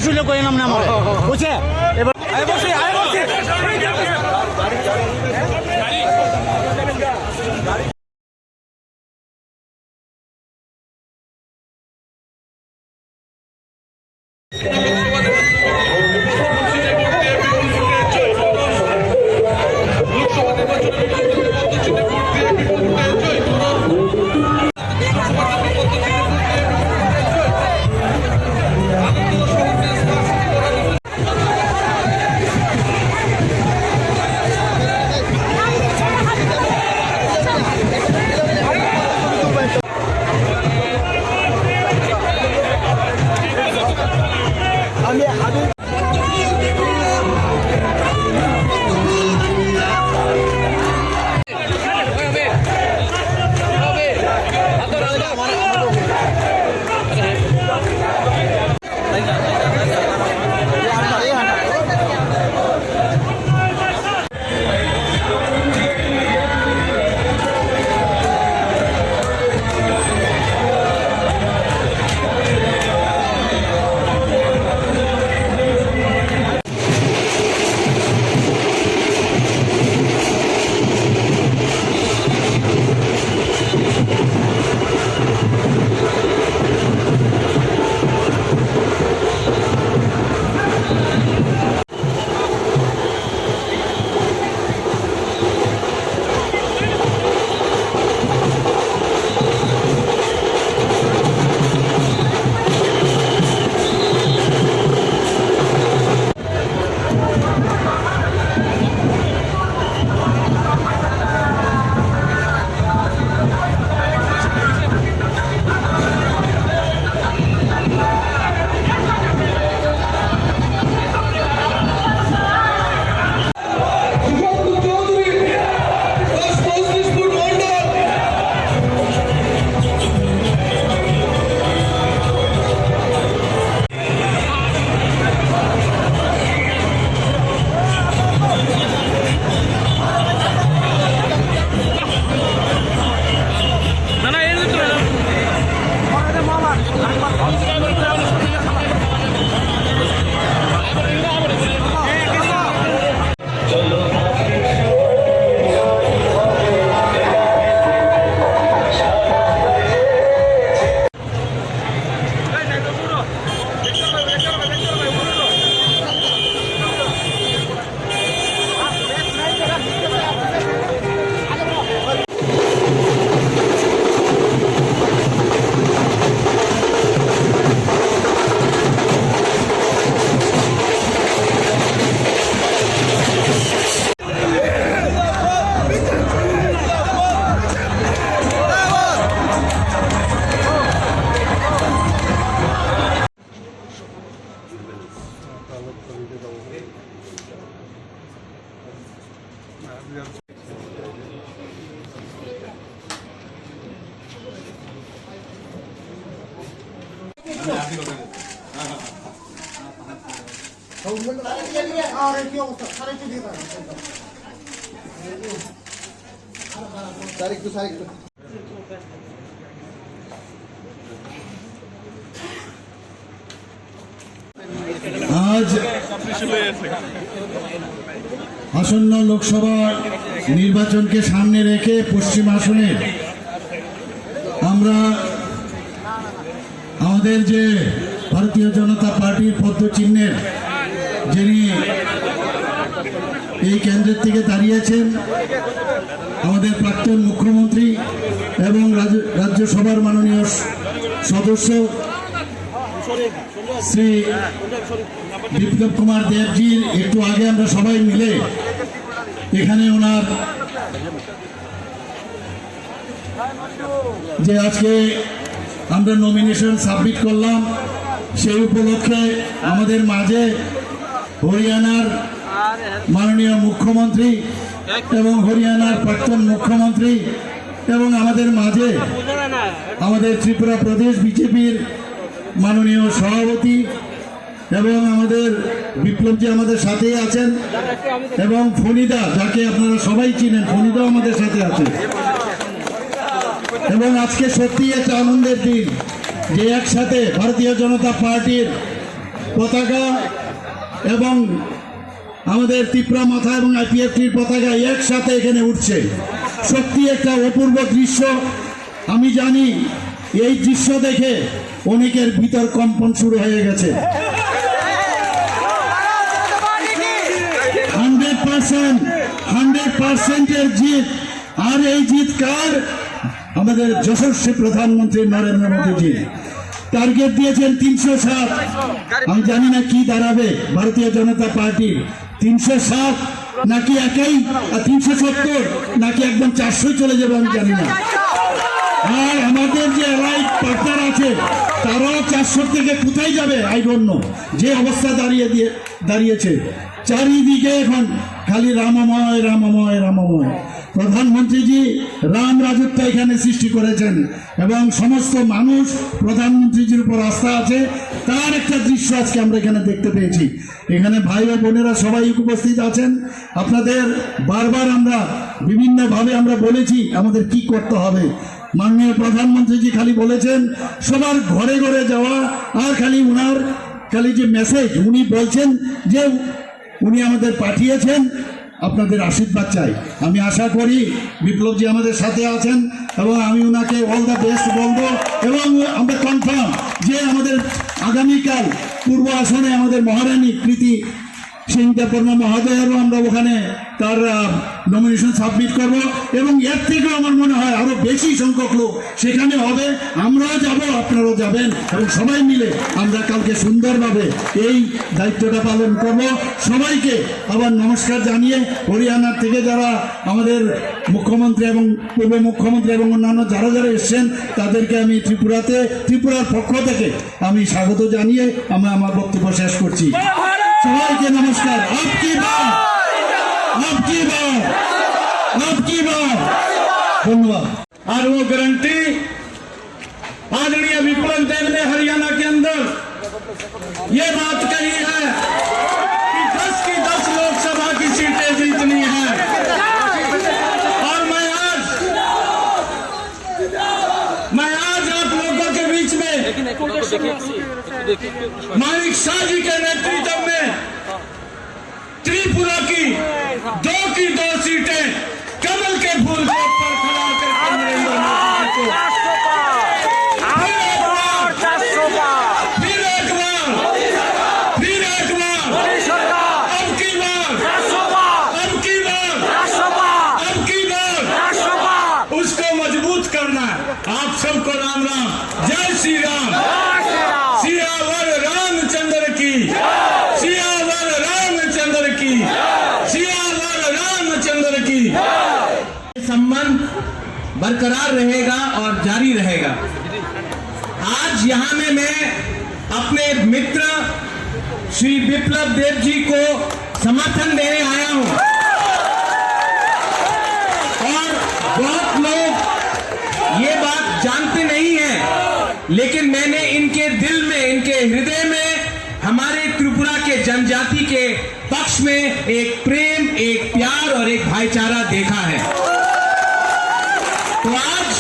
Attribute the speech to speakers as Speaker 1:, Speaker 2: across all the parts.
Speaker 1: শুলে কই নাম না আমার বুঝছে এবার
Speaker 2: আজ আসন্ন লোকসভা নির্বাচনকে সামনে রেখে পশ্চিম আসনে আমরা আমাদের যে ভারতীয় জনতা পার্টির পদ্মচিহ্নের যিনি এই কেন্দ্রের থেকে দাঁড়িয়েছেন আমাদের প্রাক্তন মুখ্যমন্ত্রী এবং রাজ্যসভার মাননীয় সদস্য শ্রী বিপ্লব কুমার দেবজির একটু আগে আমরা সবাই মিলে এখানে ওনার যে আজকে আমরা নমিনেশন সাবমিট করলাম সেই উপলক্ষে আমাদের মাঝে হরিয়ানার মাননীয় মুখ্যমন্ত্রী এবং হরিয়ানার প্রাক্তন মুখ্যমন্ত্রী এবং আমাদের মাঝে আমাদের ত্রিপুরা প্রদেশ বিজেপির মাননীয় সভাপতি এবং আমাদের বিপ্লবজি আমাদের সাথেই আছেন এবং ফণিদা যাকে আপনারা সবাই চিনেন, ফণিদা আমাদের সাথে আছে। এবং আজকে সত্যি একটা আনন্দের দিন যে একসাথে ভারতীয় জনতা পার্টির পতাকা এবং আমাদের ত্রিপুরা মাথা এবং আইপিএফটির পতাকা একসাথে এখানে উঠছে। সত্যি একটা অপূর্ব দৃশ্য। আমি জানি এই দৃশ্য দেখে অনেকের ভিতর কম্পন শুরু হয়ে গেছে। 100% এর জিত। আর এই জিত কার? আমাদের যশস্বী প্রধানমন্ত্রী নরেন্দ্র মোদীজি। টার্গেট দিয়েছেন 307। আমি জানি না কি দাঁড়াবে ভারতীয় জনতা পার্টির, 307 নাকি একাই 370 নাকি একদম 400 চলে যাবে আমি জানি না। আর আমাদের যে অ্যালাইড পার্টনার আছে তারাও 400 থেকে কোথায় যাবে আই ডোন্ট নো। যে অবস্থা দাঁড়িয়েছে চারিদিকে এখন খালি রামময় রামময় রামময়। প্রধানমন্ত্রীজি রাম রাজত্ব এখানে সৃষ্টি করেছেন এবং সমস্ত মানুষ প্রধানমন্ত্রীজির উপর আস্থা আছে। তার একটা দৃশ্য আজকে আমরা এখানে দেখতে পেয়েছি। এখানে ভাই ও বোনেরা সবাই উপস্থিত আছেন। আপনাদের বারবার আমরা বিভিন্নভাবে আমরা বলেছি আমাদের কি করতে হবে। মাননীয় প্রধানমন্ত্রীজি খালি বলেছেন সবার ঘরে ঘরে যাওয়া, আর খালি উনার খালি যে মেসেজ উনি বলছেন যে উনি আমাদের পাঠিয়েছেন আপনাদের আশীর্বাদ চাই। আমি আশা করি বিপ্লবজি আমাদের সাথে আছেন এবং আমি ওনাকে অল দ্য বেস্ট বলবো এবং আমরা কনফার্ম যে আমাদের আগামীকাল পূর্ব আসনে আমাদের মহারানী কৃতি সিং দেববর্মা মহোদয়েরও আমরা ওখানে তার নমিনেশন সাবমিট করব এবং এর থেকেও আমার মনে হয় আরো বেশি সংখ্যক লোক সেখানে হবে। আমরাও যাব, আপনারাও যাবেন এবং সবাই মিলে আমরা কালকে সুন্দরভাবে এই দায়িত্বটা পালন করব। সবাইকে আবার নমস্কার জানিয়ে হরিয়ানার থেকে যারা আমাদের মুখ্যমন্ত্রী এবং পূর্ব মুখ্যমন্ত্রী এবং অন্যান্য যারা যারা এসছেন তাদেরকে আমি ত্রিপুরার পক্ষ থেকে আমি স্বাগত জানিয়ে আমি আমার বক্তব্য শেষ করছি। সবাইকে নমস্কার। धन्यवाद।
Speaker 3: और वो गारंटी आदरणीय विप्लव देव ने हरियाणा के अंदर ये बात कही है कि 10 की 10 लोकसभा की सीटें जीतनी है। और मैं आज आप लोगों के बीच में मानिक शाह जी के नेतृत्व में त्रिपुरा की 2 सीटें कमल के फूल के ऊपर खड़ा करके नरेंद्र मोदी जी को फिर एक बार अब की बार उसको मजबूत करना है। आप सबको राम राम, जय श्री राम। सियावर रामचंद्र की, सियावर रामचंद्र की, सियावर रामचंद्र की। संबंध बरकरार रहेगा और जारी रहेगा। आज यहाँ में मैं अपने मित्र श्री विप्लव देव जी को समर्थन देने आया हूँ। और बहुत लोग ये बात जानते नहीं हैं, लेकिन मैंने इनके दिल में, इनके हृदय में हमारे त्रिपुरा के जनजाति के पक्ष में एक प्रेम, एक प्यार और एक भाईचारा देखा है। तो आज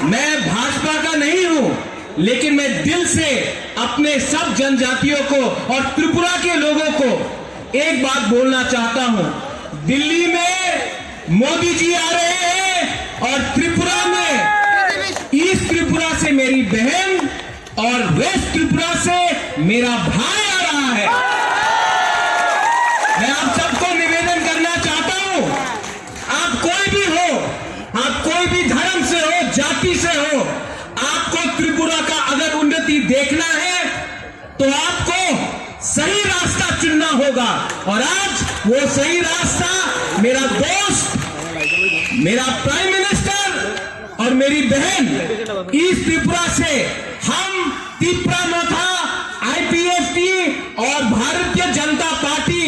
Speaker 3: मैं भाजपा का नहीं हूं, लेकिन मैं दिल से अपने सब जनजातियों को और त्रिपुरा के लोगों को एक बात बोलना चाहता हूं। दिल्ली में मोदी जी आ रहे हैं और त्रिपुरा में ईस्ट त्रिपुरा से मेरी बहन और वेस्ट त्रिपुरा से मेरा भाई आ रहा है। मैं आप सबको निवेदन करना चाहता हूं, आप कोई भी हो, आप कोई भी धर्म से हो, जाति से हो, आपको त्रिपुरा का अगर उन्नति देखना है तो आपको सही रास्ता चुनना होगा। और आज वो सही रास्ता मेरा दोस्त, मेरा प्राइम मिनिस्टर और मेरी बहन ईस्ट त्रिपुरा से हम त्रिपुरा माथा, आईपीएफटी और भारतीय जनता पार्टी